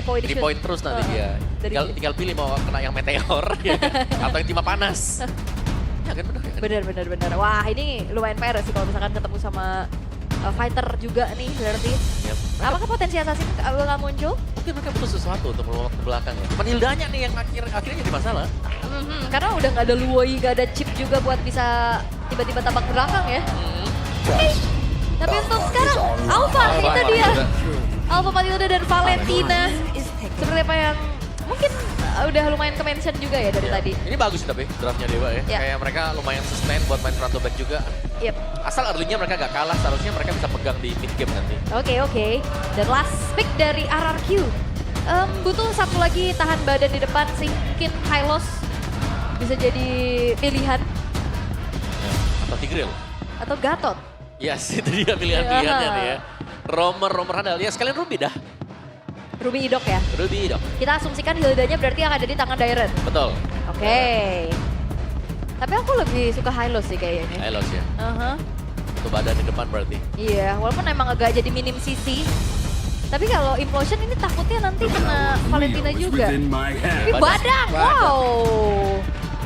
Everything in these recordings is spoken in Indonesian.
point 3 point terus nanti dia. Tinggal pilih mau kena yang meteor ya, atau yang timah panas. Ya kan bener. Bener. Wah ini lumayan PR sih kalau misalkan ketemu sama fighter juga nih berarti. Yep. Apakah potensi assassin bakal muncul? Mungkin mereka butuh sesuatu untuk melompat ke belakang ya. Cuman Hildanya nih yang akhirnya jadi masalah. Karena udah nggak ada Luoi, nggak ada chip juga buat bisa tiba-tiba tabak belakang ya. Oke. Tapi untuk sekarang Alpha itu dia. Alpha Matilda dan Valentina. Seperti apa yang mungkin udah lumayan ke-mention juga ya dari tadi. Ini bagus tapi draftnya Dewa ya. Kayak mereka lumayan sustain buat main front to back juga. Yep. Asal early-nya mereka gak kalah, seharusnya mereka bisa pegang di mid game nanti. Oke. Dan last pick dari RRQ. Butuh satu lagi tahan badan di depan sih. Mungkin Hylos bisa jadi pilihan. Ya. Atau Tigreal. Atau Gatot. Yes, itu dia pilihan-pilihannya nih ya. Romer handal. Ya sekalian Ruby dah. Ruby Idok ya? Ruby Idok. Kita asumsikan Hildanya berarti yang ada di tangan Dairen. Betul. Oke. Tapi aku lebih suka Hylos sih kayaknya. Hylos ya. Untuk badan di depan berarti. Iya, walaupun emang agak jadi minim CC. Tapi kalau Implosion ini takutnya nanti kena Valentina juga. Tapi badan, wow.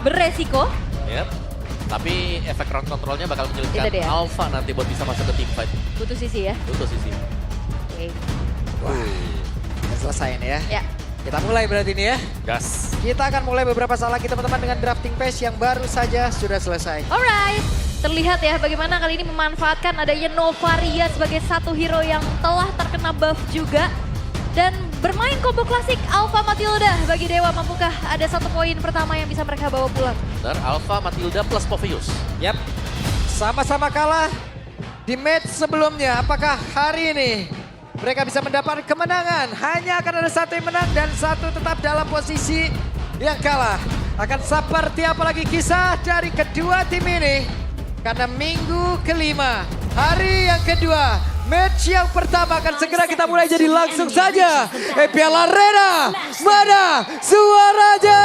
Beresiko. Yep. Tapi efek round controlnya bakal menyulitkan Alpha nanti buat bisa masuk ke team fight. Butuh CC ya? Butuh CC. Oke. Wah, udah selesai nih ya. Ya. Kita mulai berarti nih ya. Gas. Kita akan mulai beberapa saat lagi teman-teman dengan drafting phase yang baru saja sudah selesai. Alright, terlihat ya bagaimana kali ini memanfaatkan adanya Novaria sebagai satu hero yang telah terkena buff juga. Dan bermain combo klasik Alpha Matilda bagi Dewa, mampukah ada satu poin pertama yang bisa mereka bawa pulang? Dan Alpha Matilda plus Povius. Yap, sama-sama kalah di match sebelumnya. Apakah hari ini mereka bisa mendapat kemenangan? Hanya akan ada satu yang menang dan satu tetap dalam posisi yang kalah. Akan seperti apa lagi kisah dari kedua tim ini? Karena minggu kelima, hari yang kedua, match yang pertama akan segera kita mulai, jadi langsung saja. EPL Arena, mana suaranya?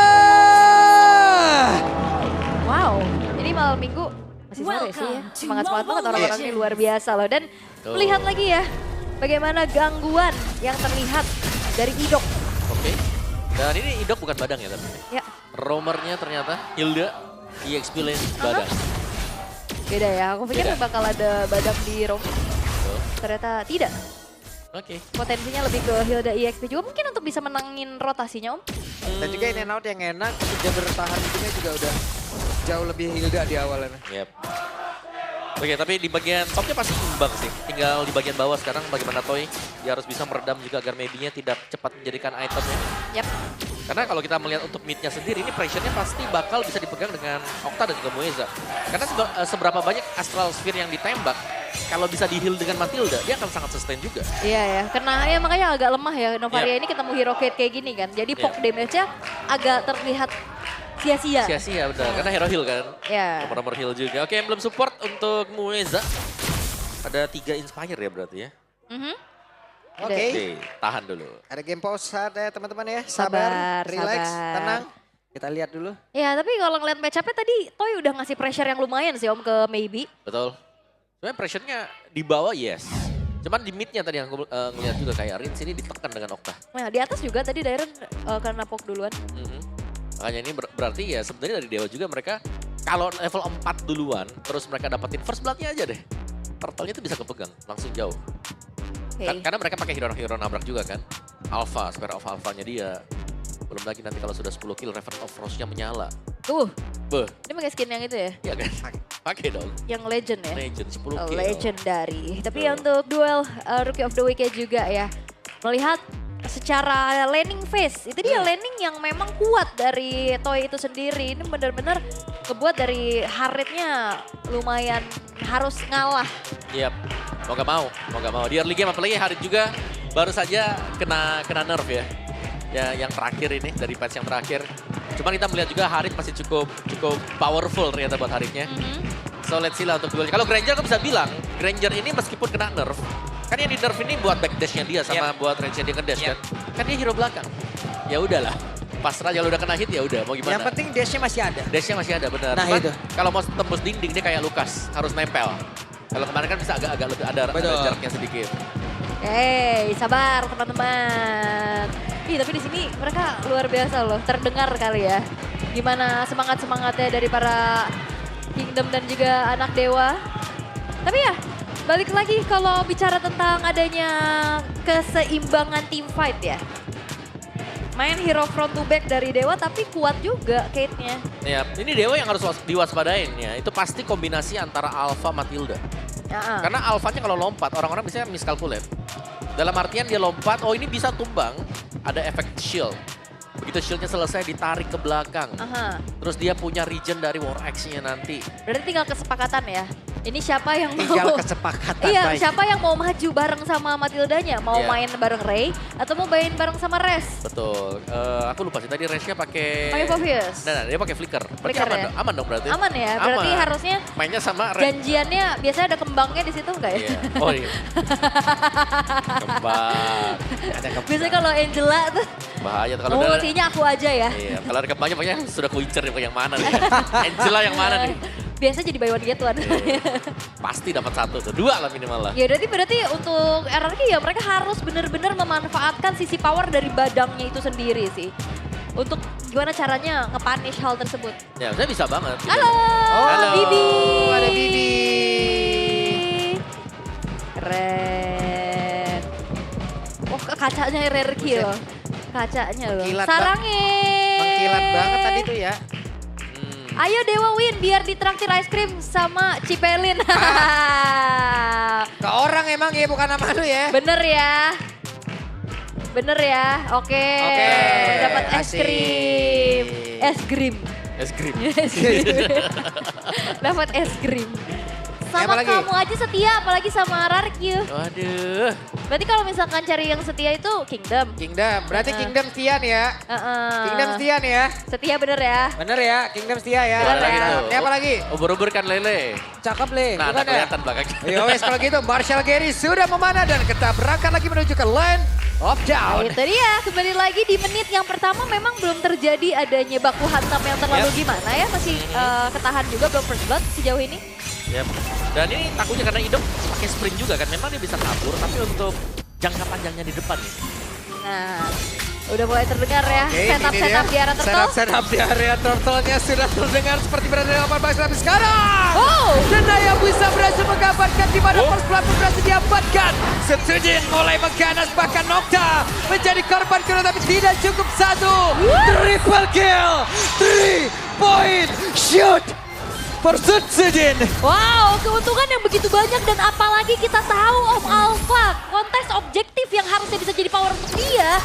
Wow, ini malam minggu masih sore sih ya. Semangat-semangat banget orang-orang ini, luar biasa loh. Dan melihat lagi ya, bagaimana gangguan yang terlihat dari Idok. Oke. Dan ini Idok bukan badang ya tapi. Ya. Romernya ternyata Hilda EXP lane badang. Beda ya, aku pikir bakal ada badang di Romer. Ternyata tidak. Oke. Potensinya lebih ke Hilda EXP juga mungkin untuk bisa menangin rotasinya Om. Dan juga in and out yang enak, dia bertahan hidupnya juga udah jauh lebih Hilda di awalnya. Yep. Oke, tapi di bagian topnya pasti imbang sih. Tinggal di bagian bawah sekarang bagaimana Toy. Dia harus bisa meredam juga agar maybe-nya tidak cepat menjadikan itemnya. Yap. Karena kalau kita melihat untuk mid-nya sendiri, ini pressure-nya pasti bakal bisa dipegang dengan Okta dan juga Mueza. Karena seberapa banyak Astral Sphere yang ditembak, kalau bisa di-heal dengan Matilda, dia akan sangat sustain juga. Iya ya, karena ya makanya agak lemah ya Novaria ini ketemu hero kayak gini kan. Jadi poke damage-nya agak terlihat sia-sia. Sia-sia benar, karena hero heal kan. Ya. Nomor heal juga. Oke, belum support untuk Mueza. Ada 3 Inspire ya berarti ya. Oke. Tahan dulu. Ada game pause ada teman-teman ya. Sabar, relax, sabar. tenang. Kita lihat dulu. Ya tapi kalau ngeliat match-up-nya tadi Toy udah ngasih pressure yang lumayan sih Om ke Maybe. Betul. Sebenarnya pressure-nya di bawah yes. Cuman di mid-nya tadi yang aku ngeliat juga kayak Rins ini ditekan dengan Okta. Nah di atas juga tadi Dairen karena poke duluan. Makanya ini berarti ya sebenarnya dari Dewa juga mereka kalau level 4 duluan terus mereka dapetin first blood-nya aja deh. Turtle-nya itu bisa kepegang langsung jauh. Karena mereka pakai hero nabrak juga kan. Alpha, Spare of Alpha-nya dia. Belum lagi nanti kalau sudah 10 kill, Raven of Frost-nya menyala. Tuh, Beuh, ini pakai skin yang itu ya? iya kan? Pakai dong. Yang legend ya? Legend, 10 kill. Legendary. Tapi ya untuk duel Rookie of the Week juga ya. Melihat secara laning phase, itu dia laning yang memang kuat dari Toy itu sendiri. Ini benar-benar kebuat dari Haritnya lumayan harus ngalah. Yap, mau gak mau. Di early game apalagi Harit juga baru saja kena nerf ya. Ya yang terakhir ini dari patch yang terakhir. Cuman kita melihat juga Harit masih cukup powerful ternyata buat Haritnya. So let's see lah untuk duelnya. Kalau Granger aku bisa bilang, Granger ini meskipun kena nerf, kan yang di nerf ini buat backdash-nya dia sama buat range-nya dia ngedash kan. Kan dia hero belakang. Ya udahlah. Pasrah kalau udah kena hit ya udah mau gimana. Yang penting dash-nya masih ada. Dash-nya masih ada benar. Nah, cuman itu. kalau mau tembus dinding dia kayak Lukas, harus nempel. Kalau kemarin kan bisa agak lebih ada jaraknya sedikit. Sabar teman-teman. tapi di sini mereka luar biasa loh, terdengar kali ya. Gimana semangat-semangatnya dari para Kingdom dan juga anak Dewa. Tapi ya, balik lagi kalau bicara tentang adanya keseimbangan team fight ya. Main hero front to back dari Dewa tapi kuat juga Kate-nya. Ya, ini Dewa yang harus diwaspadain ya. Itu pasti kombinasi antara Alpha Matilda. Karena Alphanya kalau lompat, orang-orang biasanya miskalkulate. Dalam artian dia lompat, oh ini bisa tumbang, ada efek shield. Begitu shieldnya selesai ditarik ke belakang. Terus dia punya regen dari War Axe-nya nanti. Berarti tinggal kesepakatan ya. Ini siapa yang mau... Tinggal kesepakatan. Iya, baik. siapa yang mau maju bareng sama Matildanya? Mau main bareng Ray atau mau main bareng sama Res? Betul. Aku lupa sih tadi Resnya pakai... Pakai Phoveus. Nah, dia pakai flicker. Berarti Flicker aman, ya? aman dong berarti. Aman ya, berarti Aman. harusnya mainnya sama Red. janjiannya biasanya ada kembangnya di situ enggak ya? Iya. Oh iya. Kembang. Ada Biasanya kalau Angela tuh, Bahaya tuh kalau oh udah... ultinya aku aja ya. Iya, kalau ada kembangnya pokoknya sudah kuincer nih yang mana nih. Angela yang mana nih. Biasa jadi buy one get one. Iya. Pasti dapat 1 tuh, 2 lah minimal lah. Ya berarti untuk RRQ ya mereka harus benar-benar memanfaatkan sisi power dari badangnya itu sendiri sih. Untuk gimana caranya nge-punish hal tersebut. Ya, saya bisa banget. Halo, Halo. Bibi. Ada Bibi. Keren. Oh, kacanya rare kill. Kacanya loh. Mengkilat Sarangin. Mengkilat banget tadi tuh ya. Ayo Dewa win biar ditraktir ice cream sama Cipelin. Ke orang emang ya, bukan nama lu ya. Bener ya. Bener ya. Oke. Dapat es asik. krim. Es krim. Es krim. Es krim. Dapat es krim. Sama Apalagi? kamu aja setia, apalagi sama Rarkyu. Waduh. Berarti kalau misalkan cari yang setia itu Kingdom. Kingdom, berarti Kingdom setia nih ya. Kingdom setia nih ya. Setia bener ya. Bener ya, Kingdom setia ya. Bener ya. Ini apa lagi? Ubur-ubur kan lele. Cakep Le, Nah, bukan ada ya? kelihatan belakangnya. Ya wes kalau gitu Marshall Gary sudah memanah dan kita berangkat lagi menuju ke Land of Nah, Down. itu dia, kembali lagi di menit yang pertama memang belum terjadi adanya baku hantam yang terlalu gimana ya. Masih ketahan juga belum first blood sejauh ini. Yap. Dan ini takutnya karena Idom pakai sprint juga kan. Memang dia bisa kabur, tapi untuk jangka panjangnya di depan nih. Nah, udah mulai terdengar ya Oke, setup-setup di area turtle. Setup di area turtle-nya sudah terdengar seperti berada di 18 tapi sekarang. Oh! Dendaya bisa berhasil mengamankan di mana first blood pun berhasil diamankan. Sejin mulai mengganas bahkan Nocta menjadi korban kedua tapi tidak cukup satu. Triple kill, 3 point shoot. Pursuit Sejin. Wow, keuntungan yang begitu banyak dan apalagi kita tahu Om Alpha, kontes objektif yang harusnya bisa jadi power untuk dia,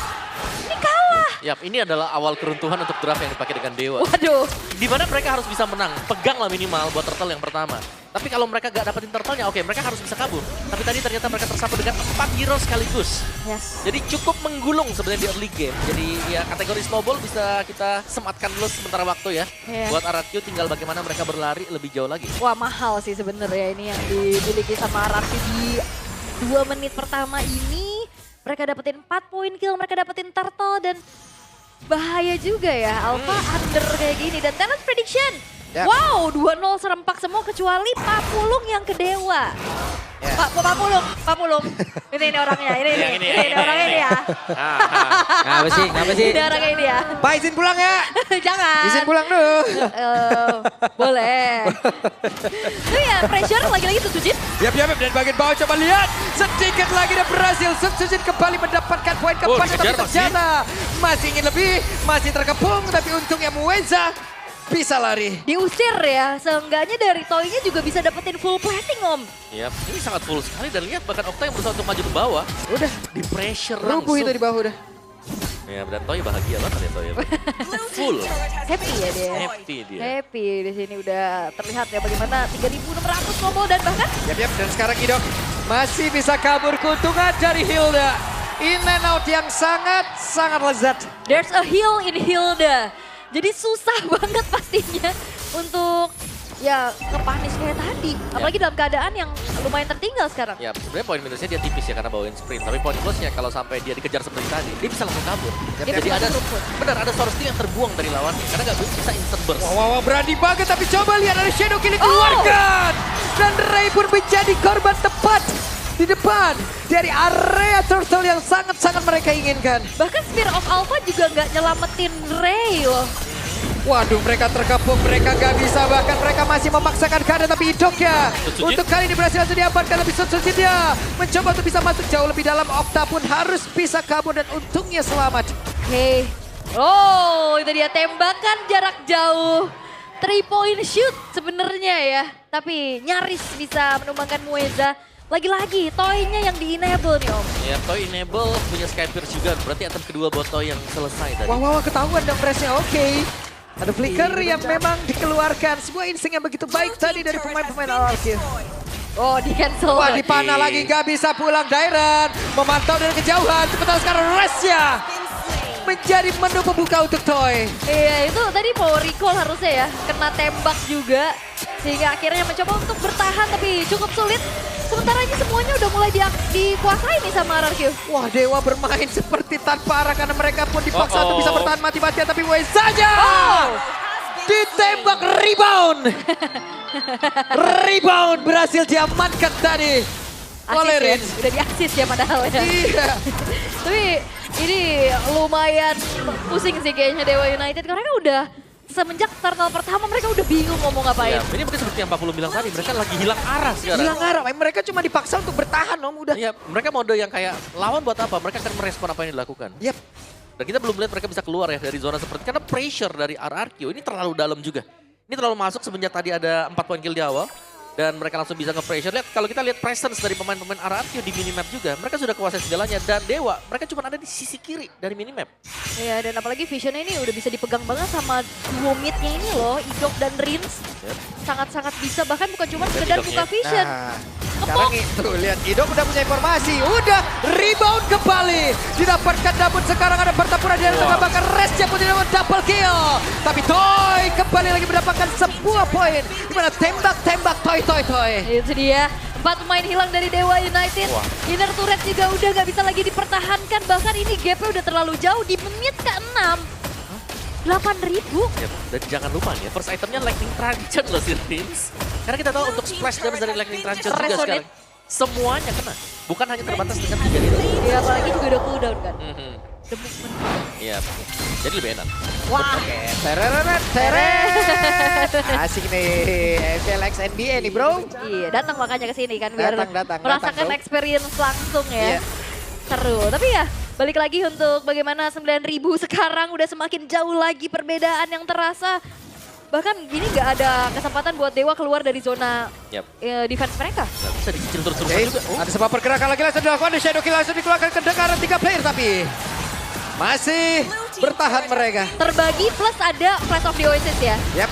ini kalah. Yap, ini adalah awal keruntuhan untuk draft yang dipakai dengan Dewa. Waduh. Di mana mereka harus bisa menang, pegang lah minimal buat turtle yang pertama. Tapi kalau mereka gak dapetin turtle-nya, oke mereka harus bisa kabur. Tapi tadi ternyata mereka tersapu dengan 4 hero sekaligus. Yes. Jadi cukup menggulung sebenarnya di early game. Jadi ya kategori snowball bisa kita sematkan dulu sementara waktu ya. Iya. Buat RRQ tinggal bagaimana mereka berlari lebih jauh lagi. Wah, mahal sih sebenarnya ini yang dimiliki sama Rarky di 2 menit pertama ini. Mereka dapetin 4 poin kill, mereka dapetin turtle dan bahaya juga ya. Alpha under kayak gini dan talent prediction. Ya. Wow, 2-0 serempak semua kecuali Papulung yang ke Dewa. Ya. Pak Papulung. Ini orangnya, ini orangnya ini ya. Ngapa sih? Ini orangnya ini ya. Pak izin pulang ya. Jangan. Izin pulang dulu. Boleh. Itu ya, pressure lagi-lagi tuh Sujin. Yap, dan bagian bawah coba lihat. Sedikit lagi dan berhasil. Sujin kembali mendapatkan poin keempat. dikejar Tapi ternyata masih ingin lebih. Masih terkepung. Tapi untungnya Muenza bisa lari. Diusir ya, seenggaknya dari Toy-nya juga bisa dapetin full plating Om. Yap, ini sangat full sekali dan lihat bahkan Okta yang berusaha untuk maju ke bawah. Udah, Di pressure rubuh itu di bawah udah. Ya, dan Toy bahagia banget ya Toy. Full. Happy ya dia. Happy dia. Happy di sini udah terlihat ya bagaimana 3.600 combo dan bahkan Yap, dan sekarang Idok masih bisa kabur keuntungan dari Hilda. In and out yang sangat lezat. there's a heal in Hilda. Jadi susah banget pastinya untuk ya nge-punish kayak tadi. Apalagi dalam keadaan yang lumayan tertinggal sekarang. Ya, sebenarnya poin minusnya dia tipis ya karena bawain sprint. Tapi poin plusnya kalau sampai dia dikejar seperti tadi, dia bisa langsung kabur. Dia Jadi bisa ada, langsung rumput. benar ada source yang terbuang dari lawannya. Karena nggak bisa instant burst. Wow, berani banget tapi coba lihat ada Shadow Killing keluarkan. Dan Ray pun menjadi korban tepat. di depan dari area turtle yang sangat-sangat mereka inginkan. Bahkan Spear of Alpha juga nggak nyelamatin Ray loh. Waduh, mereka terkepung, mereka nggak bisa, bahkan mereka masih memaksakan keadaan, tapi Idok ya untuk kali ini berhasil langsung diamankan, lebih Sutsujin dia mencoba untuk bisa masuk jauh lebih dalam. Octa pun harus bisa kabur dan untungnya selamat. Oke. Oh, itu dia tembakan jarak jauh. 3-point shoot sebenarnya ya. Tapi nyaris bisa menumbangkan Mueza. Lagi-lagi Toy-nya yang di-enable nih Om. Ya, Toy enable punya Sky Pierce juga. Berarti item kedua buat Toy yang selesai tadi. Wah, ketahuan dong pressnya. Oke. Ada flicker yang memang dikeluarkan. Sebuah insting yang begitu baik tadi dari pemain-pemain RRQ. Oh, di cancel. Wah, dipanah lagi, nggak bisa pulang. Dairan memantau dari kejauhan. Sementara sekarang Resya menjadi menu pembuka untuk Toy. Iya, itu tadi mau recall harusnya ya. Kena tembak juga. Sehingga akhirnya mencoba untuk bertahan tapi cukup sulit. Sementara ini semuanya udah mulai dikuasai nih sama RRQ. Wah, Dewa bermain seperti tanpa arah karena mereka pun dipaksa untuk bisa bertahan mati-matian. Tapi saja ditembak rebound. Rebound berhasil diamankan tadi oleh Asis ya, Rins. udah di-asis ya padahal ya. Iya. Tapi ini lumayan pusing sih kayaknya Dewa United. Karena mereka udah semenjak turtle pertama mereka udah bingung ngomong ngapain. Ya, ini mungkin seperti yang Pak Pulu bilang tadi, mereka lagi hilang arah sekarang. Hilang arah, mereka cuma dipaksa untuk bertahan Om, udah. Ya, mereka mode yang kayak lawan buat apa? Mereka akan merespon apa yang dilakukan. Yep. Dan kita belum lihat mereka bisa keluar ya dari zona seperti karena pressure dari RRQ ini terlalu dalam juga. Ini terlalu masuk semenjak tadi ada 4 poin kill di awal. Dan mereka langsung bisa nge-pressure. Lihat, kalau kita lihat presence dari pemain-pemain RRQ di minimap juga. Mereka sudah kuasai segalanya. Dan Dewa, mereka cuma ada di sisi kiri dari minimap. Iya, dan apalagi visionnya ini udah bisa dipegang banget sama duo mid-nya ini loh. Idok dan Rins. Yep. Sangat-sangat bisa, bahkan bukan cuma sekedar Idoknya. buka vision. Nah, sekarang itu lihat Idok udah punya informasi, udah rebound kembali, didapatkan namun sekarang ada pertempuran di tengah, bahkan Resya pun tidak double kill, tapi Toy kembali lagi mendapatkan sebuah poin, dimana tembak-tembak Toy. Itu dia, 4 pemain hilang dari Dewa United. Wah. Inner turret juga udah gak bisa lagi dipertahankan, bahkan ini gapnya udah terlalu jauh di menit ke-6. 8.000. Yep. Dan jangan lupa nih, first itemnya Lightning Trancher loh si Rins. Karena kita tahu untuk splash damage dari Lightning Trancher juga Resonate. sekarang. Semuanya kena, bukan hanya terbatas dengan 3 hero. Iya, apalagi juga udah cooldown kan. Mhm. The movement. Iya, jadi lebih enak. Wah. Teret. Asik nih, FLX NBA nih bro. Iya, datang makanya ke sini kan biar Datang, merasakan bro. experience langsung ya. Iya. Seru. Tapi ya balik lagi untuk bagaimana 9.000 sekarang udah semakin jauh lagi perbedaan yang terasa. Bahkan gini nggak ada kesempatan buat Dewa keluar dari zona Yap. defense mereka. Nggak bisa dicicil terus-terusan Oke, juga. ada sebuah pergerakan lagi langsung dilakukan, di Shadow Kill langsung dikeluarkan ke dekaran 3 player tapi masih bertahan mereka. Terbagi plus ada Flash of the Oasis ya. Yap,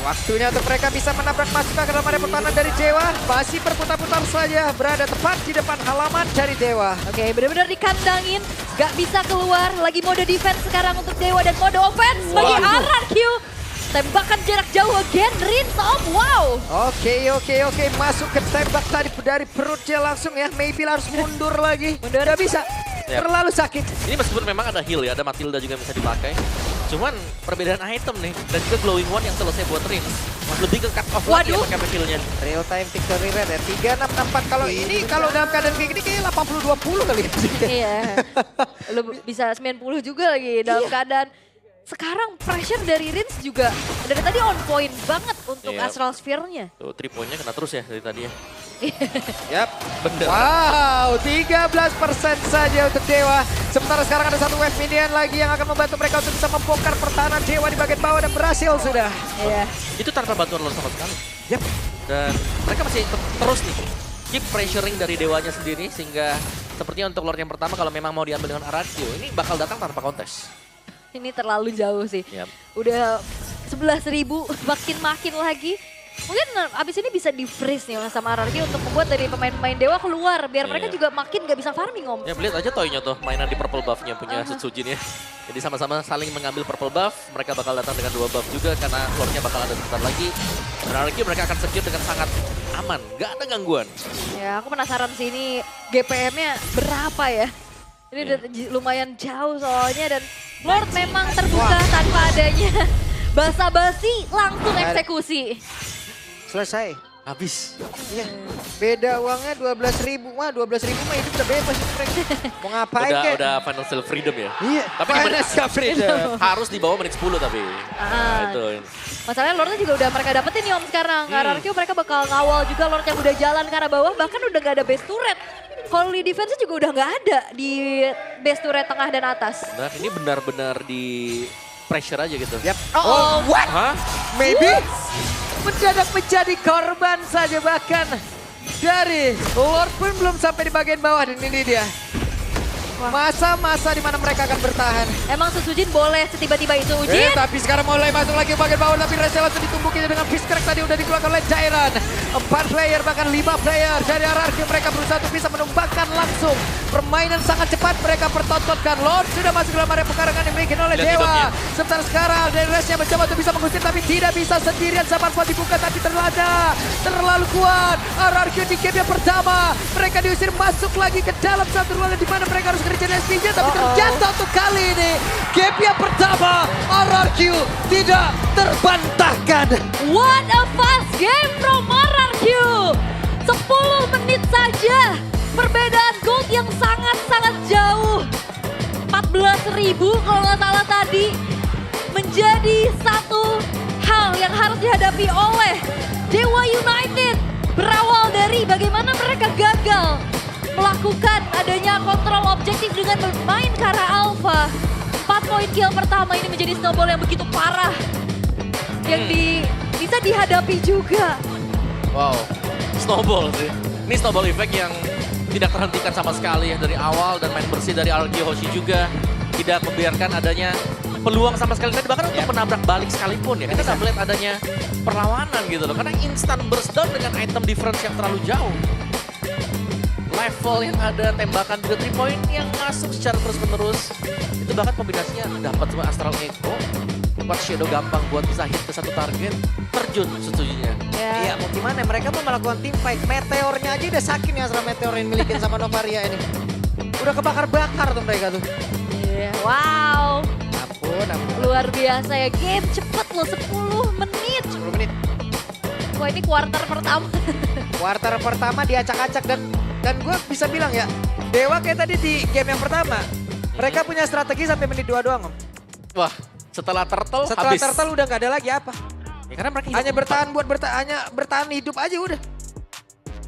waktunya untuk mereka bisa menabrak masuk ke dalam area pertahanan dari Dewa. Masih berputar-putar saja, berada tepat di depan halaman dari Dewa. Oke, benar-benar dikandangin, gak bisa keluar. Lagi mode defense sekarang untuk Dewa dan mode offense bagi Waduh. RRQ. Tembakan jarak jauh again, Rins Om, wow. Oke, masuk ke tembak tadi dari perutnya langsung ya. Maybe harus mundur lagi. Mundur. Nggak bisa, Yap. terlalu sakit. Ini meskipun memang ada heal ya, ada Matilda juga yang bisa dipakai. Cuman perbedaan item nih, dan juga Glowing One yang selesai buat Rins. Lebih ke cut off lagi ya Waduh. pakai healnya. Real time victory rate ya, 3664. Kalau ini, kalau dalam keadaan kayak gini kayak 80-20 kali. Iya, lu bisa 90 juga lagi dalam keadaan. Sekarang pressure dari Rins juga dari tadi on point banget untuk Iya. Astral Sphere-nya. Tuh, 3 poinnya kena terus ya dari tadi ya. Yap. Bener. Wow, 13% saja untuk Dewa. Sementara sekarang ada satu wave minion lagi yang akan membantu mereka untuk bisa membongkar pertahanan Dewa di bagian bawah dan berhasil sudah. Iya. Itu tanpa bantuan Lord sama sekali. Yap. Dan mereka masih terus nih, keep pressuring dari Dewanya sendiri. Sehingga sepertinya untuk Lord yang pertama kalau memang mau diambil dengan RRQ, ini bakal datang tanpa kontes. Ini terlalu jauh sih. Yap. Udah 11.000 makin lagi. Mungkin abis ini bisa di freeze nih sama RRQ untuk membuat dari pemain-pemain Dewa keluar. Biar mereka Iya. juga makin gak bisa farming Om. Ya lihat aja Toy-nya tuh, mainan di purple buff-nya punya Sutsujin ya. Jadi sama-sama saling mengambil purple buff, mereka bakal datang dengan 2 buff juga karena Lord-nya bakal ada sebentar lagi. Dan RRQ mereka akan secure dengan sangat aman, gak ada gangguan. Ya aku penasaran sih ini GPM-nya berapa ya. Ini Iya. udah lumayan jauh soalnya dan Lord memang terbuka tanpa adanya basa-basi langsung eksekusi. Selesai. Habis. Iya. Beda uangnya 12.000. Wah 12.000 mah hidup udah bebas itu mereka. Mau ngapain kek? Udah financial freedom ya. Iya. Tapi Financial freedom. harus di bawah menit 10 tapi. Ah. Itu. Masalahnya Lordnya juga udah mereka dapetin nih Om sekarang. RRQ mereka bakal ngawal juga Lord yang udah jalan ke arah bawah. Bahkan udah gak ada base turret. Kalau di defense juga udah gak ada di base turret tengah dan atas. Nah ini benar-benar di pressure aja gitu. Yap. Oh, what? Hah? Maybe mendadak menjadi korban saja bahkan dari Lord pun belum sampai di bagian bawah dan ini dia. Masa-masa di mana mereka akan bertahan. Emang Susujin boleh setiba-tiba itu Ujin? Tapi sekarang mulai masuk lagi ke bagian bawah tapi Reza langsung ditumbukinya dengan fist crack tadi udah dikeluarkan oleh Jairan. 4 player bahkan 5 player dari RRQ mereka berusaha untuk bisa menumbangkan langsung. Permainan sangat cepat mereka pertontonkan. Lord sudah masuk dalam area pekarangan yang dimiliki oleh Lihat Dewa. hidupnya. Sementara sekarang dari Reznya mencoba untuk bisa mengusir tapi tidak bisa sendirian. Samarfo dibuka tapi terlalu kuat. RRQ di game yang pertama. Mereka diusir masuk lagi ke dalam satu ruangan di mana mereka harus kerja SPJ tapi terjatuh untuk kali ini. Game yang pertama RRQ tidak terbantahkan. What a fast game from RRQ. 10 menit saja. Perbedaan gold yang sangat-sangat jauh. 14.000 kalau nggak salah tadi. Menjadi satu hal yang harus dihadapi oleh Dewa United. Berawal dari bagaimana mereka gagal melakukan adanya kontrol objektif dengan bermain ke arah Alpha. 4 poin kill pertama ini menjadi snowball yang begitu parah. Yang bisa dihadapi juga. Wow, snowball sih. Ini snowball effect yang tidak terhentikan sama sekali ya dari awal dan main bersih dari RRQ Hoshi juga. Tidak membiarkan adanya peluang sama sekali. Dan bahkan untuk menabrak balik sekalipun ya. Kita nggak melihat adanya perlawanan gitu loh. Karena instant burst down dengan item difference yang terlalu jauh. Level yang ada, tembakan juga 3 point yang masuk secara terus-menerus. Itu bahkan kombinasinya dapat sama Astral Echo. Tempat Shadow gampang buat bisa hit ke satu target. Terjun setujunya. Iya mau gimana mereka mau melakukan team fight. Meteornya aja udah sakit nih asal meteor yang milikin sama Novaria ini. Udah kebakar-bakar tuh mereka tuh. Iya, wow. Ampun. Luar biasa ya, game cepet loh 10 menit. 10 menit. Wah ini quarter pertama. Quarter pertama diacak-acak dan gue bisa bilang ya, Dewa kayak tadi di game yang pertama, mereka punya strategi sampai menit 2 doang Om. Wah, setelah turtle Setelah habis. turtle udah gak ada lagi apa. Ya, karena mereka Hanya hidup bertahan hanya bertahan hidup aja udah.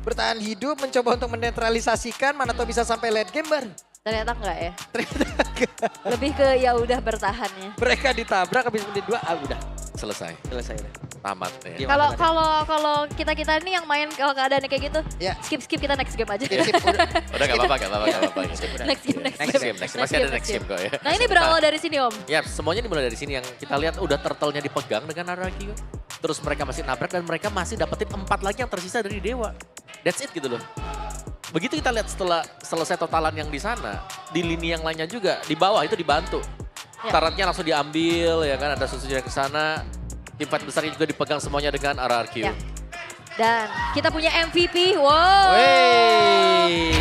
Bertahan hidup, mencoba untuk menetralisasikan, mana tahu bisa sampai late game baru. Ternyata enggak ya. Ternyata enggak. Lebih ke ya udah bertahannya. Mereka ditabrak habis menit 2, udah selesai. selesai udah. Tamat ya. Gimana Kalau kita ini yang main kalau keadaannya kayak gitu, Ya. skip kita next game aja. Skip, udah. Udah gak apa-apa. Next game. Masih ada next game kok ya. Nah ini berawal dari sini Om. Ya, semuanya dimulai dari sini yang kita lihat udah turtle-nya dipegang dengan RRQ. Terus mereka masih nabrak dan mereka masih dapetin 4 lagi yang tersisa dari Dewa. That's it gitu loh. Begitu kita lihat setelah selesai totalan yang di sana, di lini yang lainnya juga, di bawah itu dibantu. Ya. Tarantnya langsung diambil, ya kan ada Susujin ke sana. Tim fight besarnya juga dipegang semuanya dengan RRQ. Ya. Dan kita punya MVP, wow. Wey.